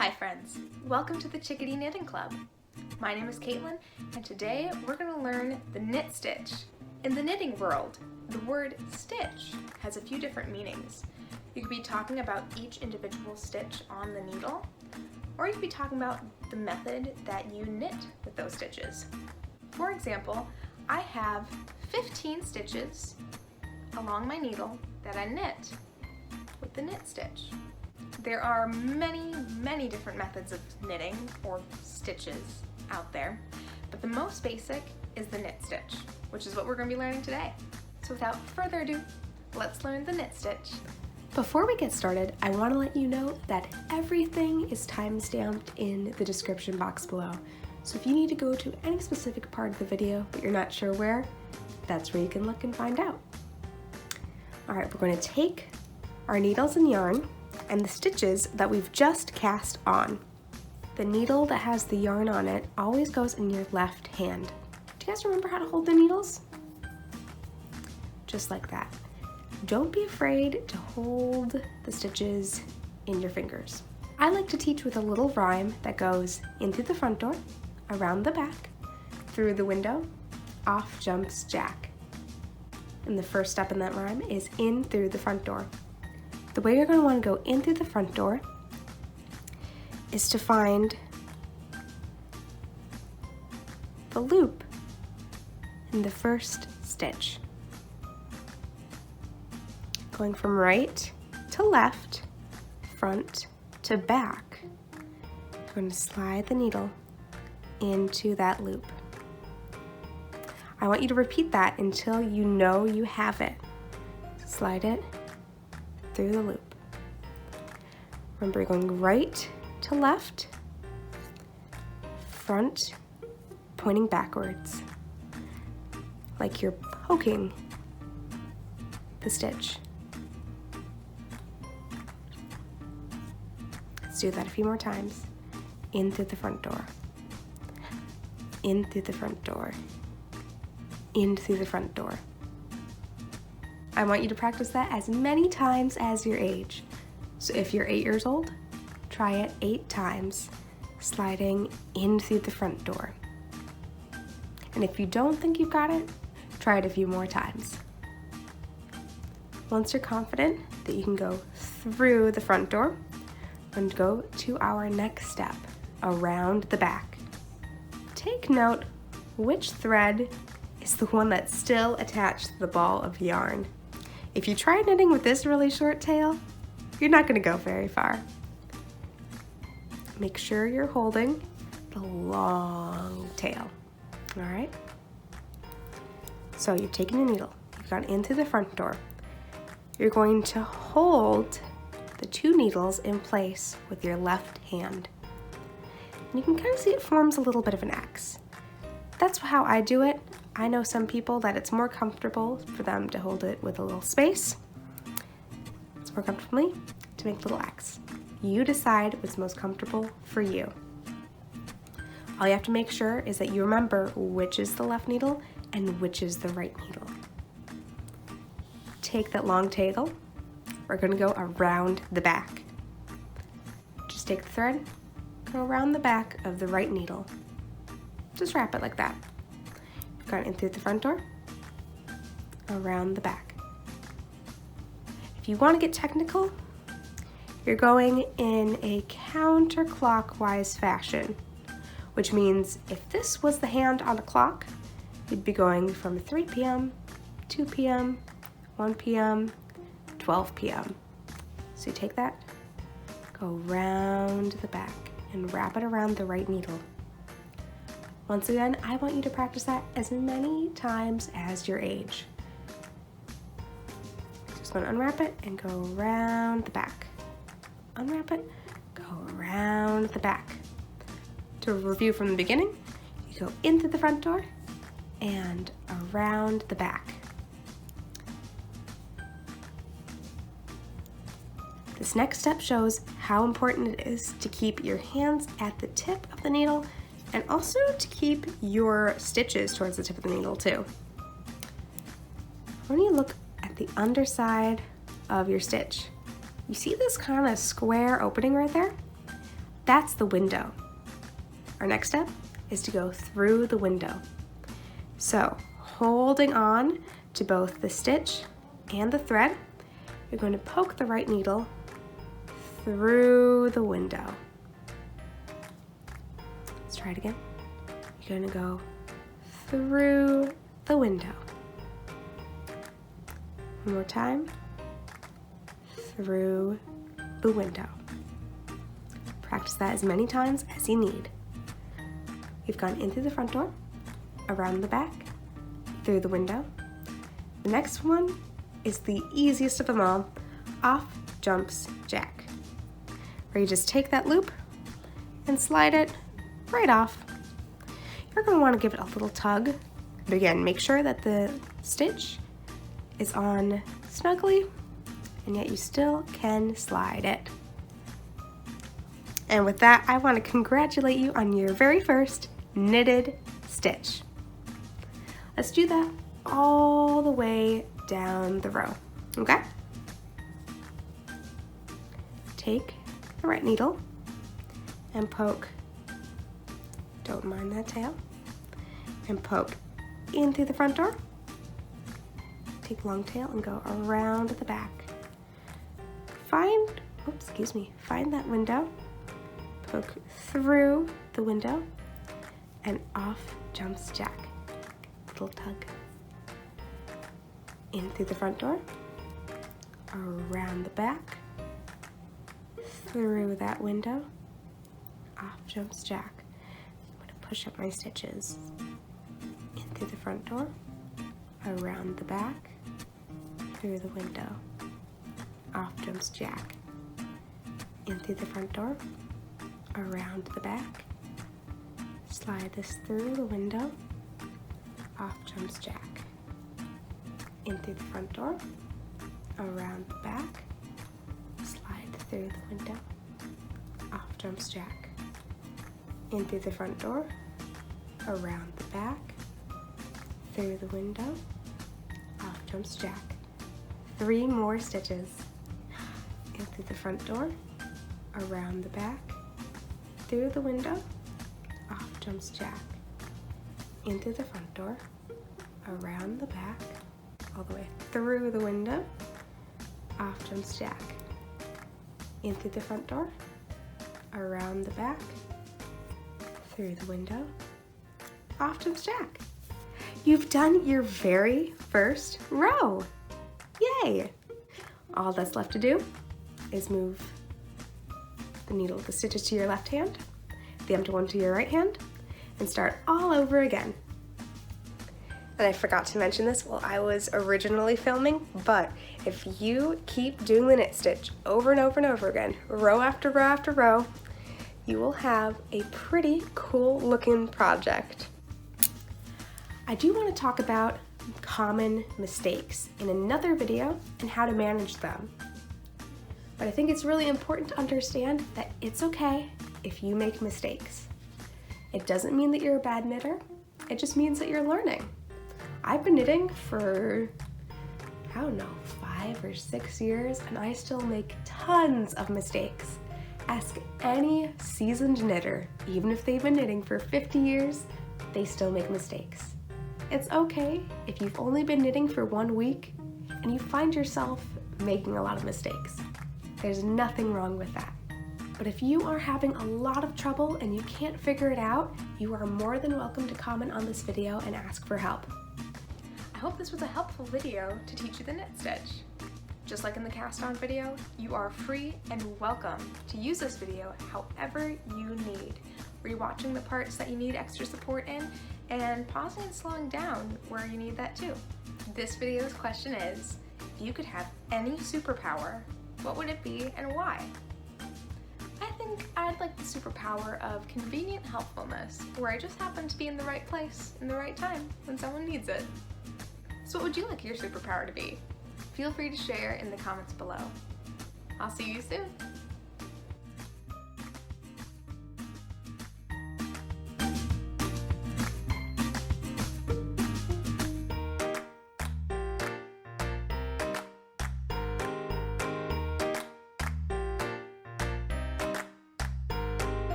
Hi friends, welcome to the Chickadee Knitting Club. My name is Caitlin and today we're going to learn the knit stitch. In the knitting world, the word stitch has a few different meanings. You could be talking about each individual stitch on the needle, or you could be talking about the method that you knit with those stitches. For example, I have 15 stitches along my needle that I knit with the knit stitch. There are many different methods of knitting or stitches out there, but the most basic is the knit stitch, which is what we're going to be learning today. So without further ado, let's learn the knit stitch. Before we get started, I want to let you know that everything is time-stamped in the description box below. So if you need to go to any specific part of the video but you're not sure where, that's where you can look and find out. Alright, we're going to take our needles and yarn and the stitches that we've just cast on. The needle that has the yarn on it always goes in your left hand. Do you guys remember how to hold the needles? Just like that. Don't be afraid to hold the stitches in your fingers. I like to teach with a little rhyme that goes in through the front door, around the back, through the window, off jumps Jack. And the first step in that rhyme is in through the front door. The way you're going to want to go in through the front door is to find the loop in the first stitch. Going from right to left, front to back, you're going to slide the needle into that loop. I want you to repeat that until you know you have it. Slide it through the loop. Remember, you're going right to left, front pointing backwards, like you're poking the stitch. Let's do that a few more times. In through the front door, in through the front door, in through the front door. I want you to practice that as many times as your age. So if you're 8 years old, try it 8 times, sliding in through the front door. And if you don't think you've got it, try it a few more times. Once you're confident that you can go through the front door, and go to our next step, around the back. Take note which thread is the one that's still attached to the ball of yarn. If you try knitting with this really short tail, you're not going to go very far. Make sure you're holding the long tail. All right? So you've taken the needle, you've gone into the front door. You're going to hold the 2 needles in place with your left hand. And you can kind of see it forms a little bit of an X. That's how I do it. I know some people that it's more comfortable for them to hold it with a little space. It's more comfortable for me to make a little X. You decide what's most comfortable for you. All you have to make sure is that you remember which is the left needle and which is the right needle. Take that long tail. We're going to go around the back. Just take the thread, go around the back of the right needle. Just wrap it like that. Got in through the front door, around the back. If you want to get technical, you're going in a counterclockwise fashion, which means if this was the hand on a clock, you'd be going from 3 p.m., 2 p.m., 1 p.m., 12 p.m. So you take that, go round the back, and wrap it around the right needle. Once again, I want you to practice that as many times as your age. Just going to unwrap it and go around the back. Unwrap it, go around the back. To review from the beginning, you go in through the front door and around the back. This next step shows how important it is to keep your hands at the tip of the needle and also to keep your stitches towards the tip of the needle too. When you look at the underside of your stitch, you see this kind of square opening right there? That's the window. Our next step is to go through the window. So, holding on to both the stitch and the thread, you're going to poke the right needle through the window. Let's try it again. You're going to go through the window. One more time. Through the window. Practice that as many times as you need. We've gone in through the front door, around the back, through the window. The next one is the easiest of them all. Off jumps Jack. Where you just take that loop and slide it right off. You're going to want to give it a little tug. But again, make sure that the stitch is on snugly, and yet you still can slide it. And with that, I want to congratulate you on your very first knitted stitch. Let's do that all the way down the row, okay? Take the right needle and poke, don't mind that tail, and poke in through the front door. Take long tail and go around the back. Find that window, poke through the window, and off jumps Jack. Little tug. In through the front door, around the back, through that window, off jumps Jack. I'm going to push up my stitches. In through the front door, around the back, through the window, off jumps Jack. In through the front door, around the back, slide this through the window, off jumps Jack. In through the front door, around the back, slide through the window, off jumps Jack. In through the front door, around the back, through the window, off jumps Jack. 3 more stitches. In through the front door, around the back, through the window, off jumps Jack. In through the front door, around the back, all the way through the window, off jumps Jack. In through the front door, around the back, through the window, off jumps Jack. You've done your very first row. Yay! All that's left to do is move the stitches to your left hand, the empty one to your right hand, and start all over again. And I forgot to mention this while I was originally filming, but if you keep doing the knit stitch over and over and over again, row after row after row, you will have a pretty cool looking project. I do want to talk about common mistakes in another video and how to manage them. But I think it's really important to understand that it's okay if you make mistakes. It doesn't mean that you're a bad knitter, it just means that you're learning. I've been knitting for, 5 or 6 years, and I still make tons of mistakes. Ask any seasoned knitter, even if they've been knitting for 50 years, they still make mistakes. It's okay if you've only been knitting for 1 week and you find yourself making a lot of mistakes. There's nothing wrong with that. But if you are having a lot of trouble and you can't figure it out, you are more than welcome to comment on this video and ask for help. I hope this was a helpful video to teach you the knit stitch. Just like in the cast on video, you are free and welcome to use this video however you need. Rewatching the parts that you need extra support in, and pausing and slowing down where you need that too. This video's question is, if you could have any superpower, what would it be and why? I think I'd like the superpower of convenient helpfulness, where I just happen to be in the right place in the right time when someone needs it. So what would you like your superpower to be? Feel free to share in the comments below. I'll see you soon.